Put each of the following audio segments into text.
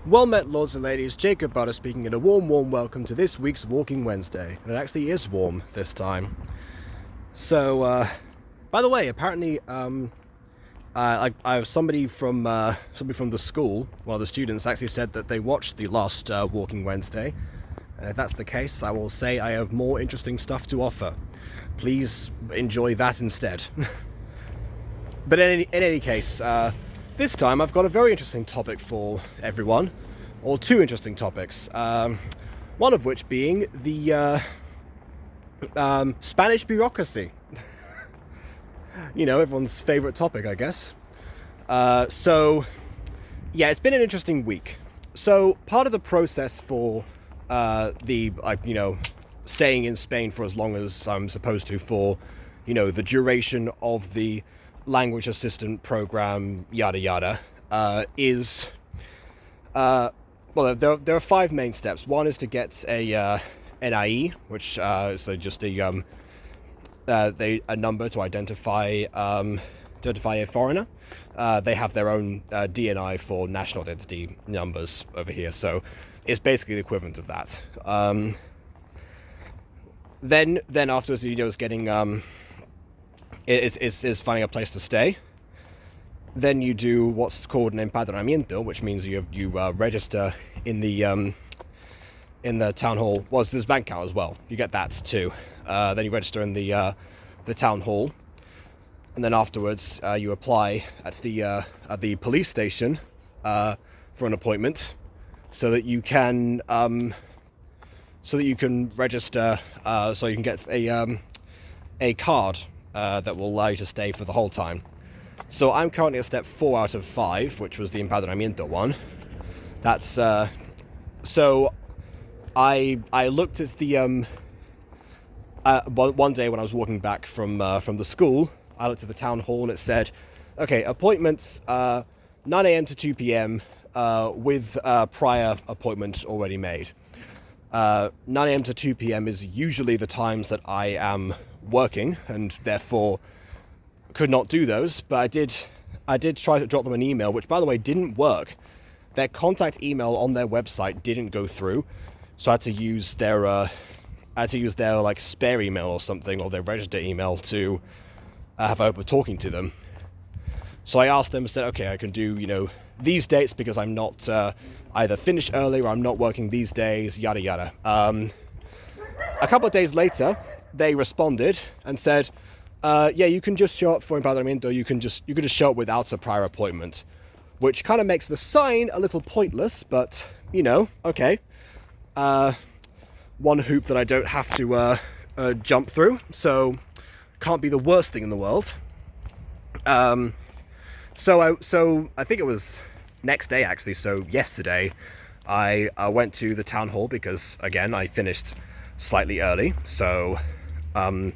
Well met, lords and ladies. Jacob Butter speaking, and a warm welcome to this week's Walking Wednesday. And it actually is warm this time. So, by the way, apparently, I have somebody from the school, one of the students, actually said that they watched the last Walking Wednesday. And if that's the case, I will say I have more interesting stuff to offer. Please enjoy that instead. But in any case, this time I've got a very interesting topic for everyone, or two interesting topics. One of which being the Spanish bureaucracy. You know, everyone's favorite topic, I guess. So, yeah, it's been an interesting week. So, part of the process for staying in Spain for as long as I'm supposed to for, the duration of the language assistant program, yada yada, is there are five main steps. One is to get a NIE, which is just a number to identify a foreigner. They have their own DNI for national identity numbers over here, so it's basically the equivalent of that. Then afterwards, it's getting is finding a place to stay. Then you do what's called an empadronamiento, which means you register in the town hall. Well, there's bank account as well. You get that too. Then you register in the town hall, and then afterwards you apply at the police station for an appointment, so that you can register, so you can get a card that will allow you to stay for the whole time. So I'm currently at step 4 out of 5, which was the empadronamiento one. That's so I looked at the one day when I was walking back from the school. I looked at the town hall and it said, okay, appointments 9 a.m. to 2 p.m. With prior appointment already made. 9 a.m. to 2 p.m. is usually the times that I am working, and therefore could not do those. But I did try to drop them an email, which by the way didn't work. Their contact email on their website didn't go through, so I had to use their like spare email or something, or their registered email to have hope of talking to them. So I asked them, said, okay, I can do these dates because I'm not either finished early or I'm not working these days, yada yada. A couple of days later, they responded and said, yeah, you can just show up for empadronamiento. You can just show up without a prior appointment, which kind of makes the sign a little pointless, but okay. One hoop that I don't have to jump through, so can't be the worst thing in the world. So I think it was next day actually. So yesterday, I went to the town hall because again I finished slightly early, so I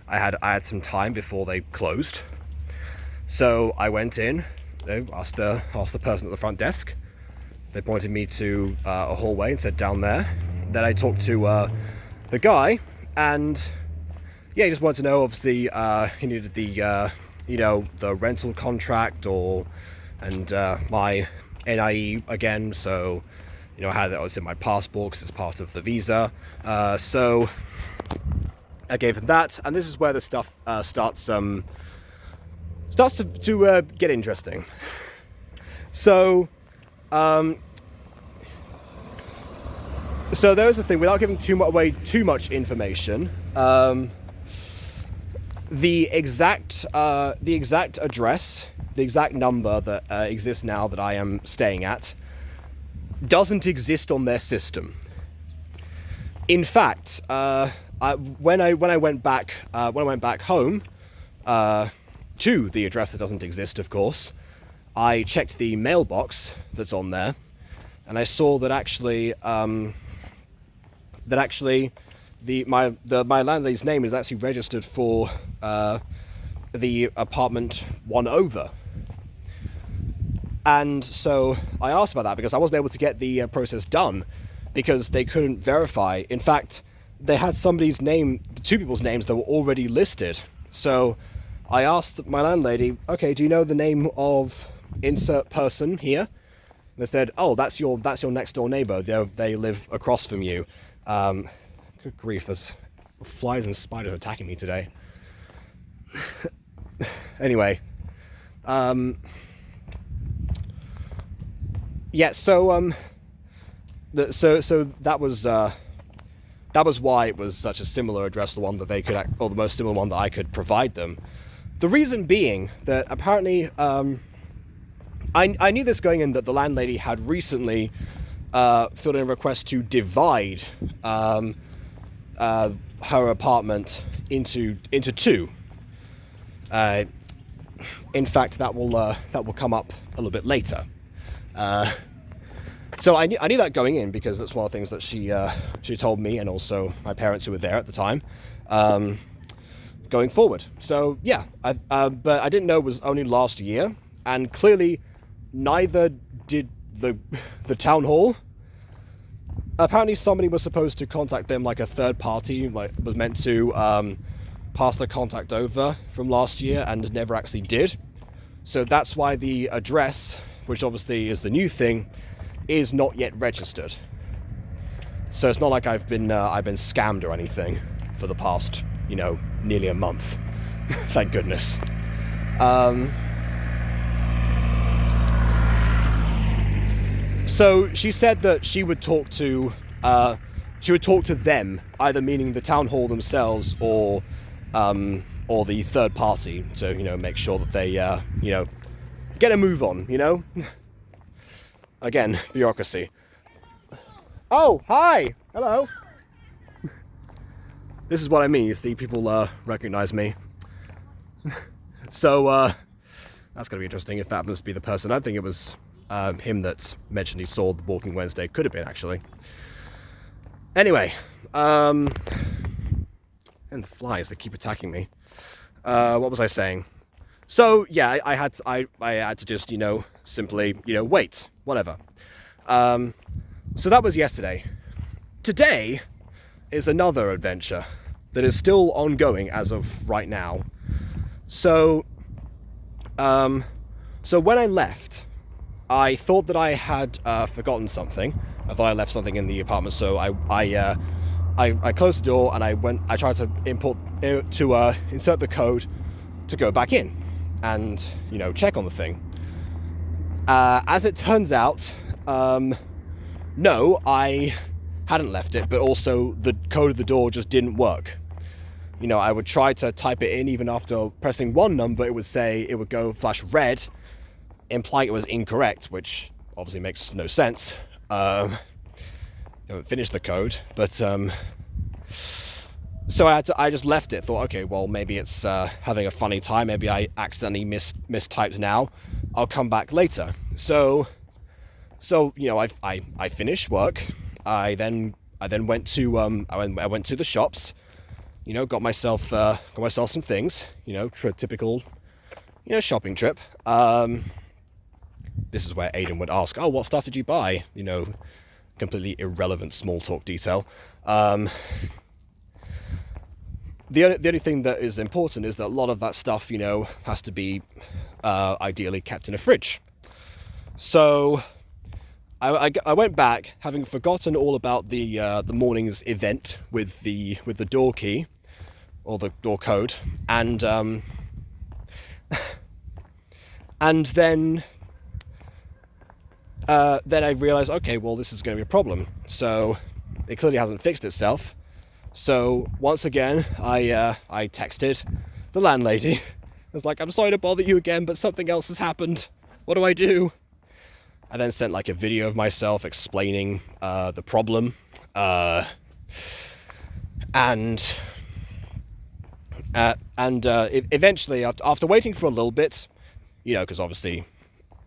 had some time before they closed. So I went in, asked the person at the front desk. They pointed me to a hallway and said down there. Then I talked to the guy, and yeah, he just wanted to know. Obviously, he needed the the rental contract and my NIE again. So I had that was in my passport because it's part of the visa. So I gave him that, and this is where the stuff starts to get interesting. So there's the thing. Without giving away too much information, the exact address, the exact number that exists now that I am staying at, doesn't exist on their system. In fact, when I went back home to the address that doesn't exist, of course, I checked the mailbox that's on there, and I saw that actually my landlady's name is actually registered for the apartment one over. And so I asked about that because I wasn't able to get the process done because they couldn't verify. In fact, they had somebody's name, two people's names that were already listed. So I asked my landlady, okay, do you know the name of insert person here? They said, "Oh, that's your next door neighbor. They live across from you." Good grief! There's flies and spiders attacking me today. Anyway, yeah. So so that was why it was such a similar address, the one that they could, or the most similar one that I could provide them. The reason being that apparently, I knew this going in, that the landlady had recently filled in a request to divide her apartment into two. In fact, that will come up a little bit later. So I knew that going in, because that's one of the things that she told me, and also my parents who were there at the time, going forward. So yeah, but I didn't know it was only last year, and clearly neither did the town hall. Apparently somebody was supposed to contact them, like a third party, like was meant to pass the contact over from last year, and never actually did. So that's why the address, which obviously is the new thing, is not yet registered. So it's not like I've been scammed or anything for the past, nearly a month. Thank goodness. So she said that she would talk to them, either meaning the town hall themselves or the third party, to make sure that they get a move on. Again, bureaucracy. Oh, hi! Hello! This is what I mean, you see, people recognize me. So, that's going to be interesting if that happens to be the person. I think it was him that mentioned he saw the Walking Wednesday. Could have been, actually. Anyway, and the flies, they keep attacking me. What was I saying? So, yeah, I had to just, simply, wait. Whatever. So that was yesterday. Today is another adventure that is still ongoing as of right now. So when I left, I thought that I had forgotten something. I thought I left something in the apartment, so I closed the door and I tried to insert the code to go back in and check on the thing. As it turns out, no, I hadn't left it, but also the code of the door just didn't work. I would try to type it in, even after pressing one number, it would go flash red, implying it was incorrect, which obviously makes no sense. I haven't finished the code, but so I just left it. Thought, okay, well, maybe it's having a funny time. Maybe I accidentally mistyped now. I'll come back later. So I finished work. I then went to I went to the shops. Got myself some things. Typical shopping trip. This is where Aidan would ask, "Oh, what stuff did you buy?" Completely irrelevant small talk detail. The only thing that is important is that a lot of that stuff, has to be ideally kept in a fridge. So I went back, having forgotten all about the morning's event with the door key or the door code, and then I realized, okay, well, this is going to be a problem. So it clearly hasn't fixed itself. So once again, I texted the landlady. I was like, "I'm sorry to bother you again, but something else has happened. What do I do?" I then sent like a video of myself explaining the problem, and eventually, after waiting for a little bit, because obviously,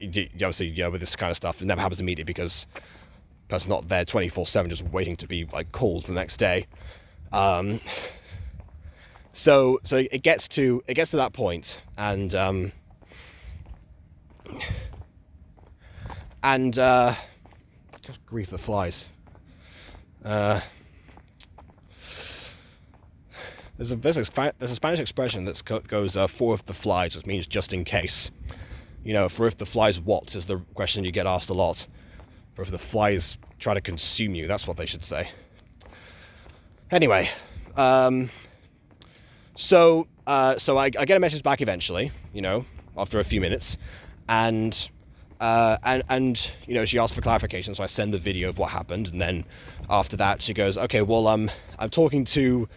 with this kind of stuff, it never happens immediately because the person's not there 24/7, just waiting to be like called the next day. So it gets to that point, and God grief, the flies. There's a Spanish expression that goes "for if the flies," which means just in case. For if the flies what is the question you get asked a lot. or if the flies try to consume you. That's what they should say. Anyway, so I get a message back eventually, after a few minutes, and she asked for clarification, so I send the video of what happened, and then after that she goes, okay, well, I'm talking to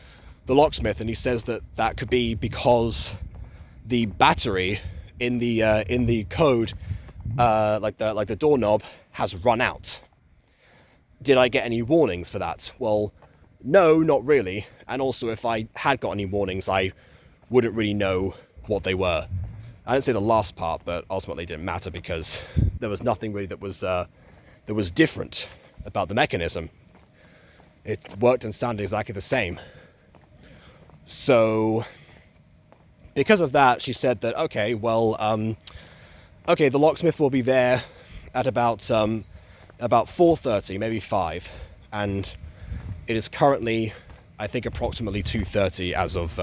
the locksmith, and he says that could be because the battery in the code, like the doorknob, has run out. Did I get any warnings for that? Well, no, not really. And also, if I had got any warnings, I wouldn't really know what they were. I didn't say the last part, but ultimately it didn't matter because there was nothing really that was different about the mechanism. It worked and sounded exactly the same. So, because of that, she said that, okay, well, the locksmith will be there at about 4:30, maybe 5, and it is currently, I think, approximately 2:30 as of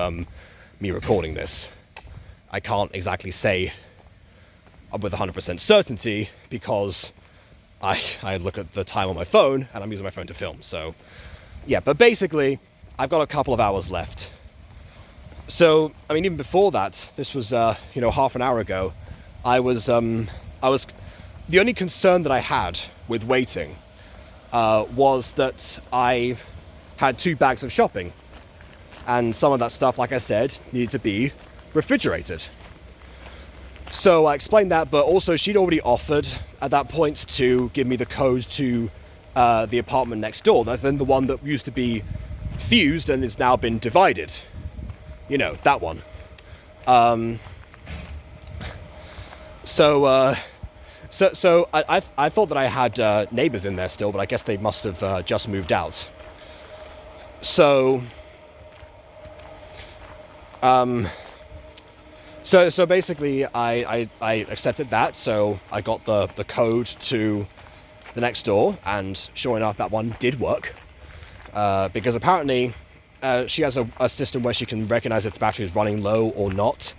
me recording this. I can't exactly say with 100% certainty because I look at the time on my phone and I'm using my phone to film. So, yeah, but basically, I've got a couple of hours left. So, I mean, even before that, this was, half an hour ago, I was, the only concern that I had with waiting was that I had 2 bags of shopping, and some of that stuff, like I said, needed to be refrigerated. So I explained that, but also she'd already offered at that point to give me the code to the apartment next door. That's then the one that used to be fused and it's now been divided. That one. So I thought that I had neighbors in there still, but I guess they must have just moved out. So basically I accepted that, so I got the code to the next door, and sure enough, that one did work, because apparently she has a system where she can recognize if the battery is running low or not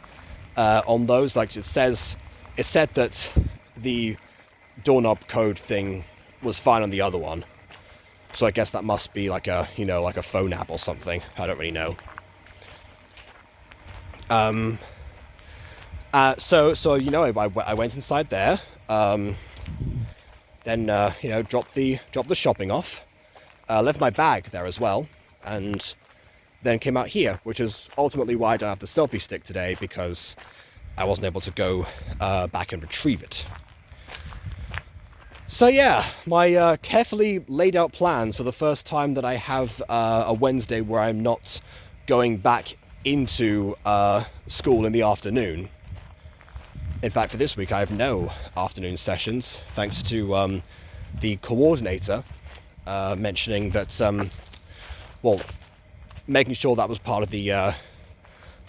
on those. Like it said that the doorknob code thing was fine on the other one, so I guess that must be like a phone app or something. I don't really know. So I went inside there, then dropped the shopping off, left my bag there as well, and then came out here, which is ultimately why I don't have the selfie stick today, because I wasn't able to go back and retrieve it. So yeah, my carefully laid out plans for the first time that I have a Wednesday where I'm not going back into school in the afternoon. In fact, for this week I have no afternoon sessions, thanks to the coordinator mentioning that, making sure that was part of the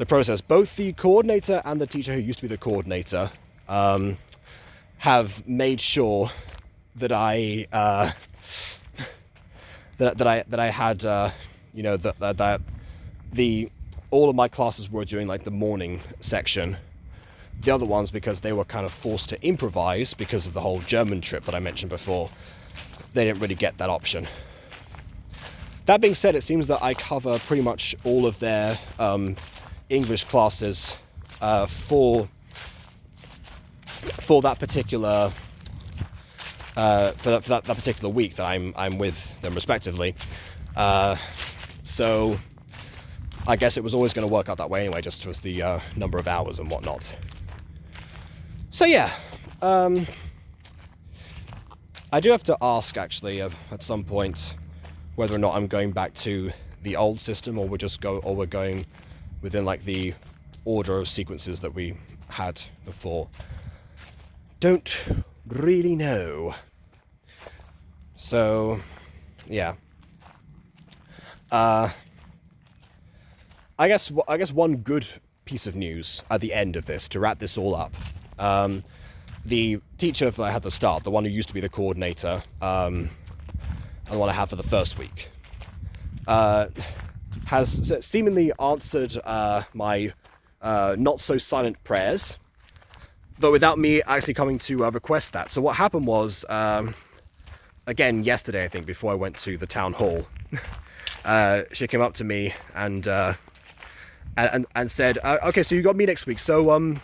process. Both the coordinator and the teacher who used to be the coordinator have made sure that I that I had that all of my classes were during like the morning section. The other ones, because they were kind of forced to improvise because of the whole German trip that I mentioned before, they didn't really get that option. That being said, it seems that I cover pretty much all of their English classes for that particular for that particular week that I'm with them respectively. So I guess it was always going to work out that way anyway, just with the number of hours and whatnot. So yeah, I do have to ask actually at some point whether or not I'm going back to the old system, or we're going within like the order of sequences that we had before. Don't really know. So yeah, I guess one good piece of news at the end of this, to wrap this all up, the teacher that I had at the start, the one who used to be the coordinator, and the one I had for the first week, has seemingly answered my not so silent prayers, but without me actually coming to request that. So what happened was, again yesterday, I think, before I went to the town hall. She came up to me and said, "Okay, so you got me next week. So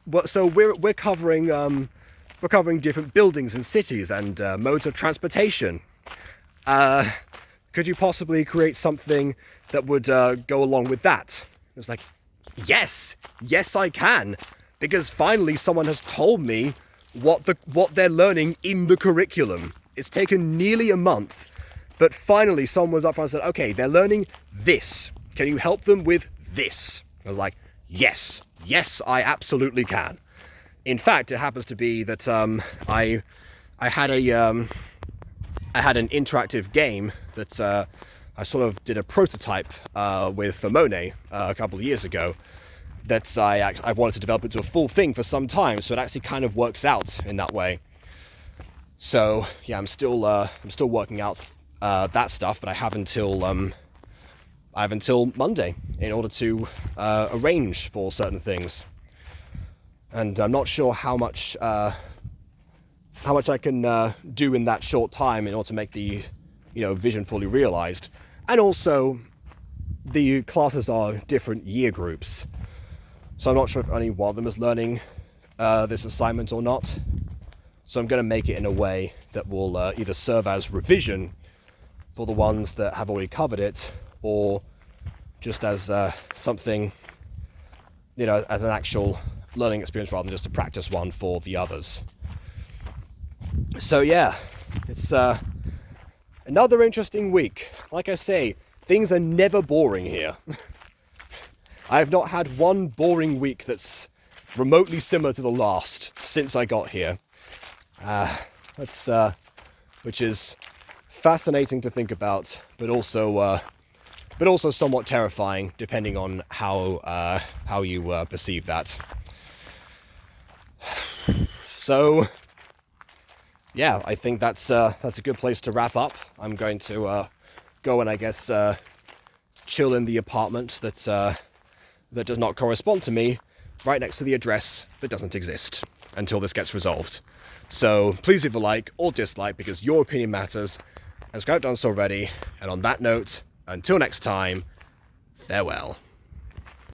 we're covering different buildings and cities and modes of transportation. Could you possibly create something that would go along with that?" I was like, yes, I can, because finally someone has told me what they're learning in the curriculum. It's taken nearly a month, but finally someone was up front and said, "Okay, they're learning this. Can you help them with this?" I was like, yes, I absolutely can. In fact, it happens to be that I had an interactive game that I sort of did a prototype with for Monet a couple of years ago. That I wanted to develop into a full thing for some time, so it actually kind of works out in that way. So yeah, I'm still working out that stuff, but I have until Monday in order to arrange for certain things, and I'm not sure how much I can do in that short time in order to make the vision fully realized. And also, the classes are different year groups, so I'm not sure if any one of them is learning this assignment or not. So I'm going to make it in a way that will either serve as revision for the ones that have already covered it, or just as something, as an actual learning experience rather than just a practice one for the others. So yeah, it's another interesting week. Like I say, things are never boring here. I have not had one boring week that's remotely similar to the last since I got here. Which is fascinating to think about, but also somewhat terrifying, depending on how you perceive that. So yeah, I think that's a good place to wrap up. I'm going to go and I guess chill in the apartment that does not correspond to me, right next to the address that doesn't exist, until this gets resolved. So please leave a like or dislike, because your opinion matters, and subscribe if you haven't done so already. And on that note, until next time, farewell.